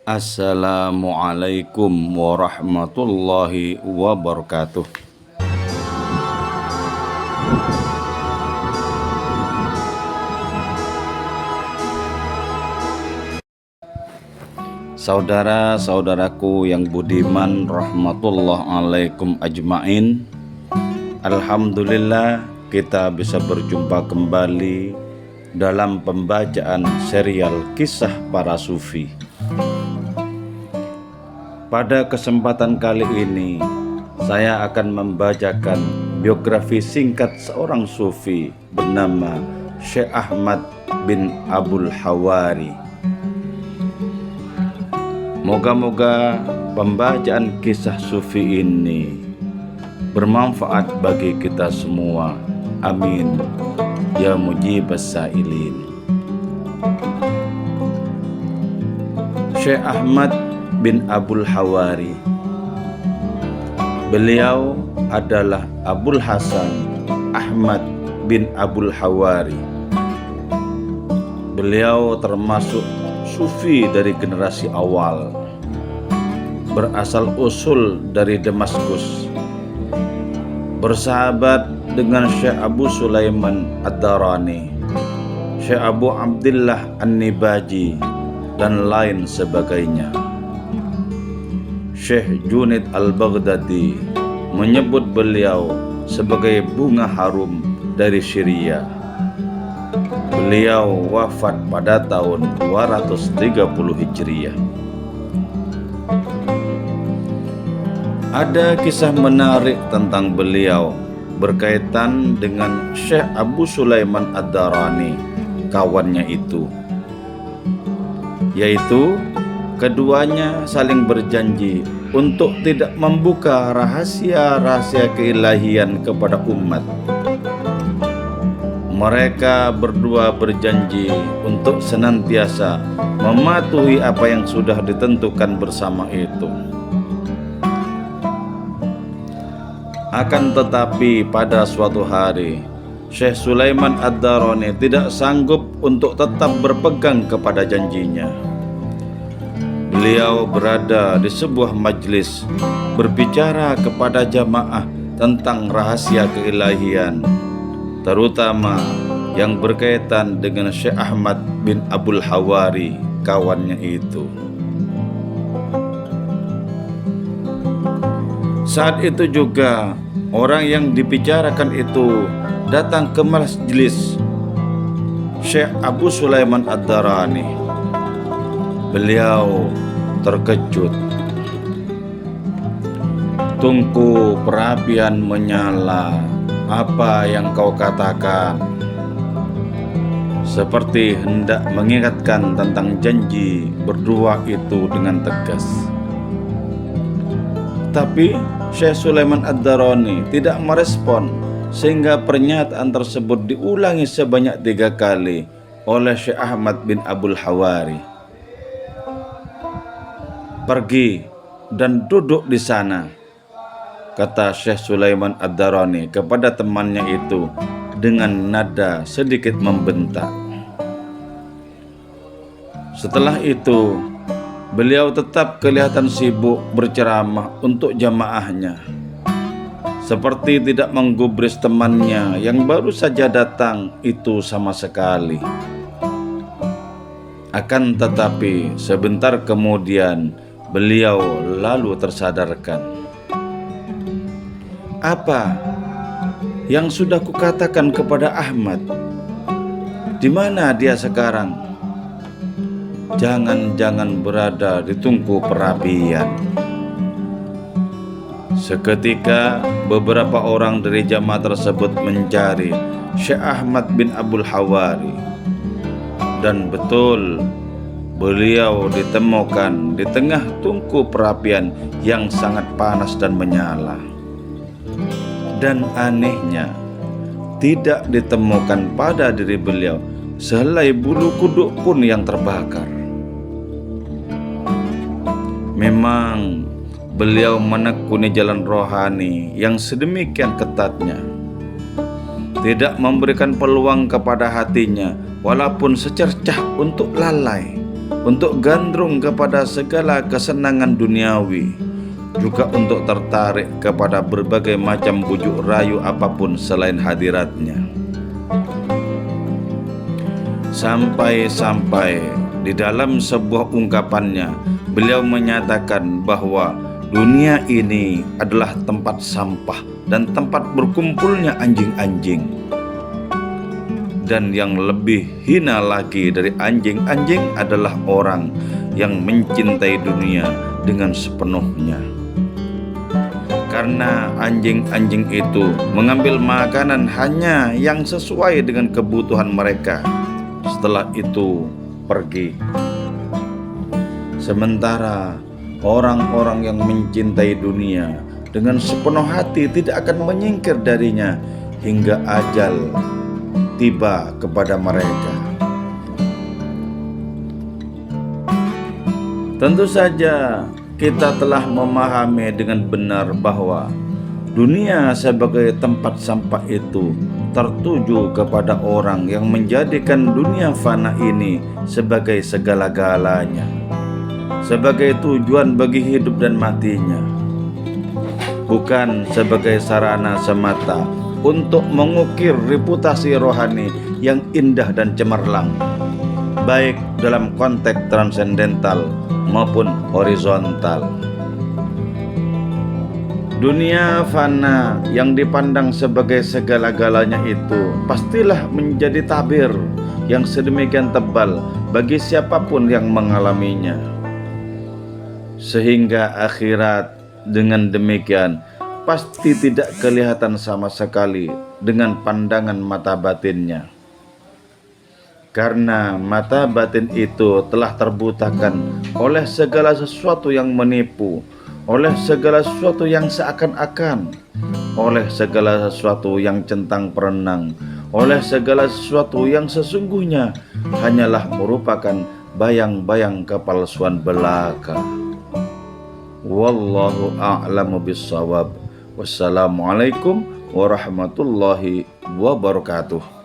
Assalamualaikum warahmatullahi wabarakatuh. Saudara-saudaraku yang budiman, rahmatullah alaikum ajmain. Alhamdulillah kita bisa berjumpa kembali dalam pembacaan serial kisah para sufi. Pada kesempatan kali ini saya akan membacakan biografi singkat seorang sufi bernama Syekh Ahmad bin Abul Hawari. Moga-moga pembacaan kisah sufi ini bermanfaat bagi kita semua. Amin ya mujibas sailin. Syekh Ahmad bin Abul Hawari. Beliau adalah Abul Hasan Ahmad bin Abul Hawari. Beliau termasuk sufi dari generasi awal, berasal usul dari Damaskus, bersahabat dengan Syekh Abu Sulaiman Ad-Darani, Syekh Abu Abdillah An-Nibaji, dan lain sebagainya. Syekh Junaid Al-Baghdadi menyebut beliau sebagai bunga harum dari Syria. Beliau wafat pada tahun 230 Hijriah. Ada kisah menarik tentang beliau berkaitan dengan Syekh Abu Sulaiman Ad-Darani, kawannya itu, yaitu keduanya saling berjanji untuk tidak membuka rahasia-rahasia keilahian kepada umat. Mereka berdua berjanji untuk senantiasa mematuhi apa yang sudah ditentukan bersama itu. Akan tetapi pada suatu hari, Syekh Sulaiman Ad-Darani tidak sanggup untuk tetap berpegang kepada janjinya. Beliau berada di sebuah majlis berbicara kepada jamaah tentang rahasia keilahian, terutama yang berkaitan dengan Syekh Ahmad bin Abul Hawari, kawannya itu. Saat itu juga orang yang dibicarakan itu datang ke majelis Syekh Abu Sulaiman Ad-Darani. Beliau terkejut. "Tungku perapian menyala, apa yang kau katakan?" Seperti hendak mengingatkan tentang janji berdua itu dengan tegas. Tapi Syekh Sulaiman Ad-Darani tidak merespon, sehingga pernyataan tersebut diulangi sebanyak 3 kali oleh Syekh Ahmad bin Abul Hawari. "Pergi dan duduk di sana," kata Syekh Sulaiman Ad-Darani kepada temannya itu dengan nada sedikit membentak. Setelah itu, beliau tetap kelihatan sibuk berceramah untuk jamaahnya, seperti tidak menggubris temannya yang baru saja datang itu sama sekali. Akan tetapi sebentar kemudian beliau lalu tersadarkan. "Apa yang sudah kukatakan kepada Ahmad? Di mana dia sekarang? Jangan-jangan berada di tungku perapian." Seketika beberapa orang dari jamaah tersebut mencari Syekh Ahmad bin Abul Hawari, dan betul beliau ditemukan di tengah tungku perapian yang sangat panas dan menyala. Dan anehnya, tidak ditemukan pada diri beliau sehelai bulu kuduk pun yang terbakar. Memang beliau menekuni jalan rohani yang sedemikian ketatnya, tidak memberikan peluang kepada hatinya walaupun secercah untuk lalai untuk gandrung kepada segala kesenangan duniawi, juga untuk tertarik kepada berbagai macam bujuk rayu apapun selain hadiratnya. Sampai-sampai di dalam sebuah ungkapannya, beliau menyatakan bahwa dunia ini adalah tempat sampah dan tempat berkumpulnya anjing-anjing. Dan yang lebih hina lagi dari anjing-anjing adalah orang yang mencintai dunia dengan sepenuhnya. Karena anjing-anjing itu mengambil makanan hanya yang sesuai dengan kebutuhan mereka, setelah itu pergi. Sementara orang-orang yang mencintai dunia dengan sepenuh hati tidak akan menyingkir darinya hingga ajal tiba kepada mereka. Tentu saja kita telah memahami dengan benar bahwa dunia sebagai tempat sampah itu tertuju kepada orang yang menjadikan dunia fana ini sebagai segala-galanya, sebagai tujuan bagi hidup dan matinya, bukan sebagai sarana semata untuk mengukir reputasi rohani yang indah dan cemerlang, baik dalam konteks transendental maupun horizontal. Dunia fana yang dipandang sebagai segala-galanya itu pastilah menjadi tabir yang sedemikian tebal bagi siapapun yang mengalaminya, sehingga akhirat dengan demikian pasti tidak kelihatan sama sekali dengan pandangan mata batinnya. Karena mata batin itu telah terbutakan oleh segala sesuatu yang menipu, oleh segala sesuatu yang seakan-akan, oleh segala sesuatu yang centang perenang, oleh segala sesuatu yang sesungguhnya hanyalah merupakan bayang-bayang kepalsuan belaka. Wallahu a'lamu bissawab. Wassalamualaikum warahmatullahi wabarakatuh.